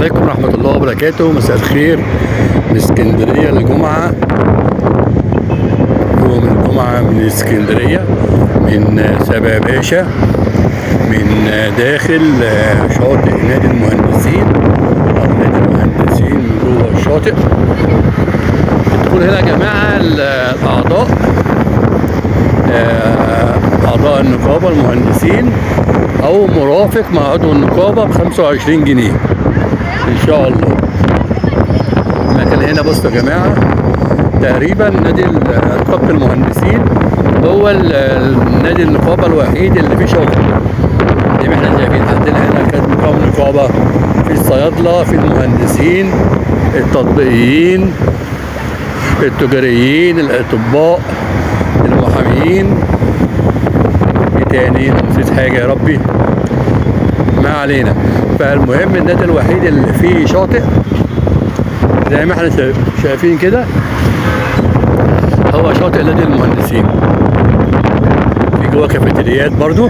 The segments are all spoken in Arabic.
عليكم ورحمة الله وبركاته. مساء الخير من اسكندرية لجمعة، يوم الجمعة من اسكندرية، من سبا باشا، من داخل شاطئ نادي المهندسين أو نادي المهندسين من جوه الشاطئ. الدخول هنا يا جماعة الأعضاء أعضاء النقابة المهندسين أو مرافق مع عضو النقابة ب25 جنيه إن شاء الله. المكان هنا بصوا يا جماعة تقريبا نادي نقابة المهندسين هو نادي النقابة الوحيد اللي فيه شغل زي ما احنا شايفين. عندنا هنا كانت مقام نقابة في الصيادلة، في المهندسين، التطبيقيين، التجاريين، الأطباء، المحاميين. ايه تاني؟ نسيت حاجة يا ربي، ما علينا. فالمهم النادي الوحيد اللي فيه شاطئ زي ما احنا شايفين كده هو شاطئ نادي المهندسين. في جوه كافيتريات برضو،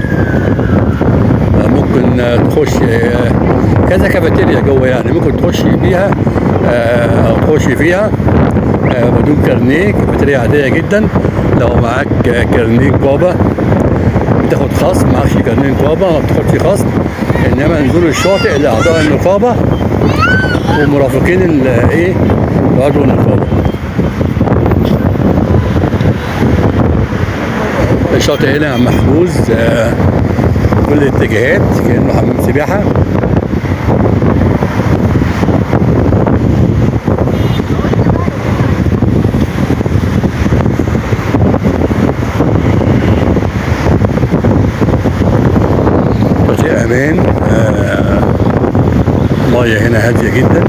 ممكن تخش كذا كافيتيريا جوه، يعني ممكن تخش بيها او تخش فيها بدون كارنيه. كافيتيريا عادية جدا. لو معاك كارنيه نقابة بتاخد خصم، معكش كارنيه نقابة ما بتاخدش خصم. انما نزول الشاطئ لاعضاء النقابة ومرافقين عضو النقابة. الشاطئ هنا محجوز كل الاتجاهات كأنه حمام سباحة. شاطئ امان. المية هنا هادية جدا.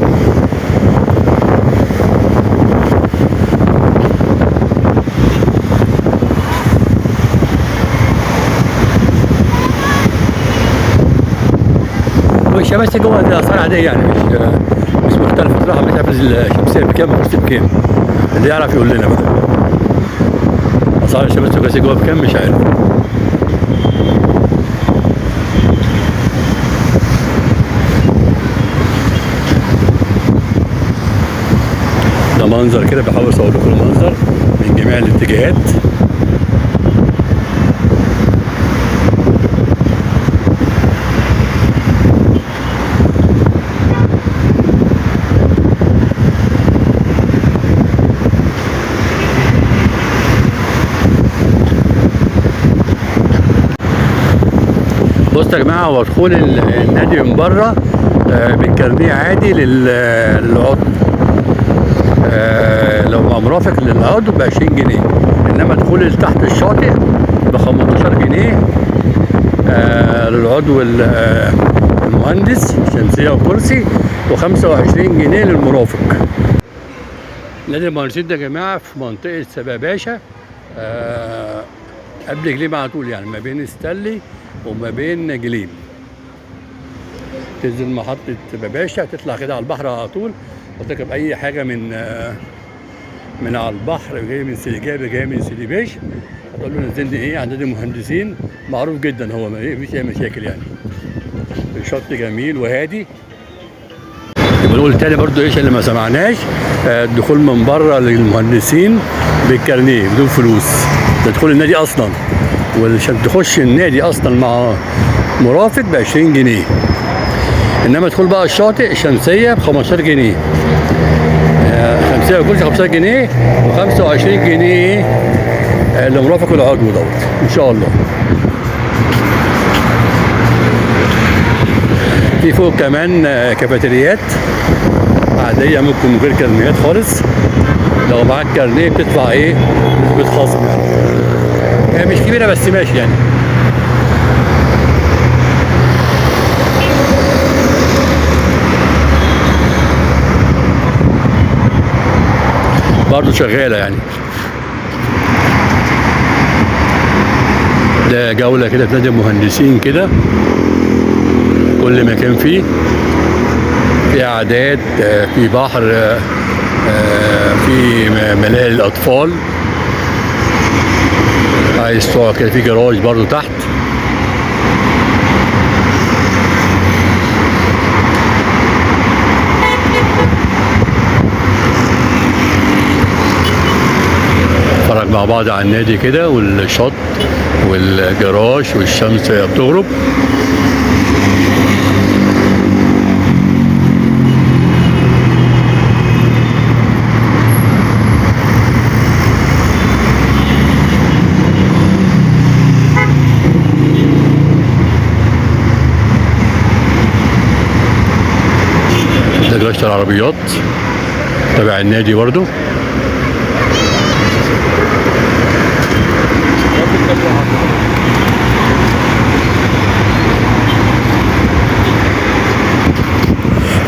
والشمس جوه دي اسعار عاديه، يعني مش مختلفه صراحه. مش عارف الشمسيه بكام والكرسي بكام، اللي يعرف يقول لنا بقى اسعار الشمس والكرسي جوه بكام. مش عارف. ده منظر كده، بحاول اصور لكم المنظر من جميع الاتجاهات. بصوا يا جماعه، هو دخول النادي من بره بالكارنيه عادي للعضو. لو مع مرافق للعضو ب20 جنيه، انما دخول تحت الشاطئ ب15 جنيه للعضو المهندس شمسيه وكرسي، و25 جنيه للمرافق. نادي المهندسين ده يا جماعه في منطقه سبا باشا، قبل جليم على طول، يعني ما بين ستانلي وما بين جليم. تنزل محطة باشا، تطلع كده على البحر على طول، وتركب أي حاجة من على البحر، جاي من سيدي جابر، جاي من سيدي باش، هتقول له نزلني عند نادي المهندسين. معروف جدا هو، مفيش أي مشاكل يعني. الشط جميل وهادي. يبقى نقول تاني برضو اللي ما سمعناش، الدخول من بره للمهندسين بالكارنيه بدون فلوس. ده دخول النادي أصلا، وعشان تخش النادي اصلا مع مرافق ب20 جنيه. انما تدخل بقى الشاطئ الشمسيه ب15 جنيه. شمسيه وكل 15 جنيه، و25 جنيه لمرافق العضو دوت ان شاء الله. في فوق كمان كافيتريات عاديه، ممكن من غير كارنيهات خالص. لو معاك كارنيه بتدفع نسبه خصم يعني. هي مش كبيرة بس ماشي يعني. برضه شغالة يعني. ده جولة كده في نادي المهندسين كده، كل مكان فيه في قعدات، في بحر، في ملاهي للأطفال. عايز تقعد كده في جراج برضو تحت. مع بعض على النادي كده والشط والجراج والشمس بتغرب. ده جراج العربيات تبع النادي برضو.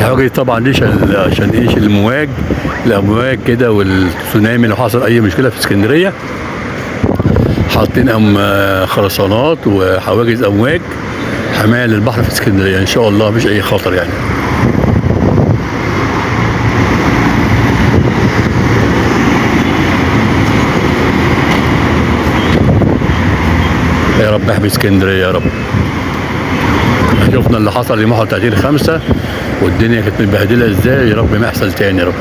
الحاجة طبعا دي عشان ايش الامواج كده والتسونامي لو حصل اي مشكله في اسكندريه، حاطين خرسانات وحواجز امواج حمايه للبحر في اسكندريه ان شاء الله، مفيش اي خطر يعني. يا رب احمي اسكندريه يا رب. شفنا اللي حصل يوم 31/5 والدنيا كانت متبهدله ازاي، يا رب ما يحصل تاني يا رب.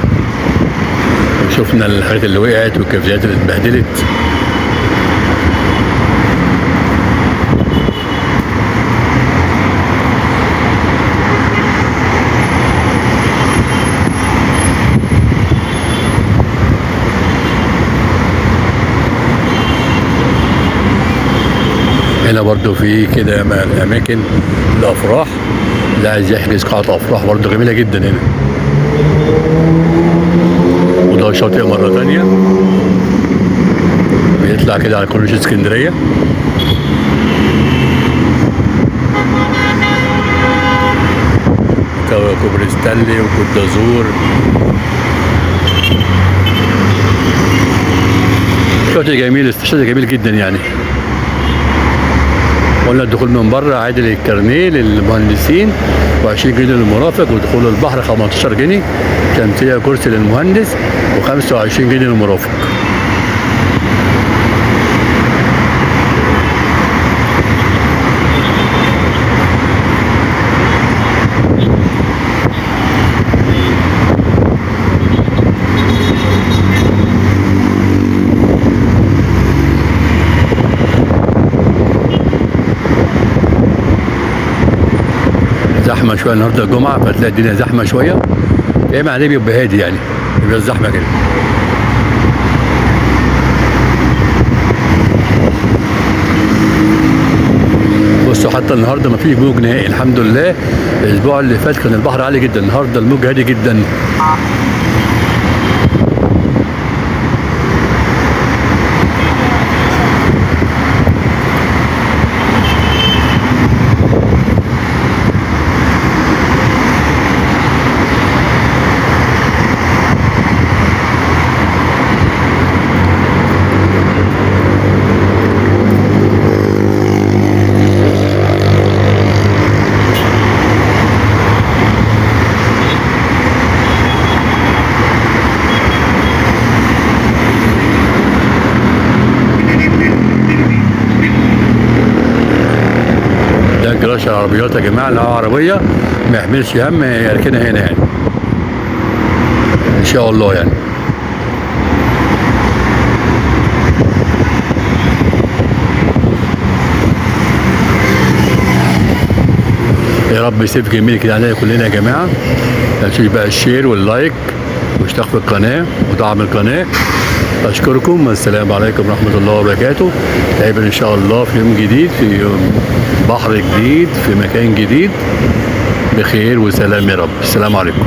وشفنا الحاجات اللي وقعت والكافيهات اللي اتبهدلت. هنا برضو في كده اماكن الافراح، اللي عايز يحجز قاعة افراح برضو جميلة جدا هنا. وده شاطئ مرة تانية بيطلع كده على كورنيش اسكندرية. كوبري ستانلي وكوت دازور. شاطئ جميل جدا يعني. قلنا الدخول من بره عادي للكارنيه للمهندسين و20 جنيه للمرافق، ودخول البحر 15 جنيه، شمسيه كرسي للمهندس و25 جنيه للمرافق. زحمه شويه النهارده الجمعه، فتلاقي الدنيا زحمه شويه. اما عليه بيبقى هادي يعني، بيبقى الزحمه كده. بصوا حتى النهارده ما فيش موج نهائي الحمد لله. الاسبوع اللي فات كان البحر عالي جدا، النهارده الموج هادي جدا. جراج العربيات يا جماعه، اللي عربيه ما يحملش هم يركنها هنا يعني ان شاء الله يعني. يا رب يسيب جميل كده علينا كلنا يا جماعه. تنسوش بقى الشير واللايك واشتراك في القناه ودعم القناه. اشكركم والسلام عليكم ورحمه الله وبركاته. نتقابل ان شاء الله في يوم جديد، في يوم بحر جديد، في مكان جديد، بخير وسلام يا رب. السلام عليكم.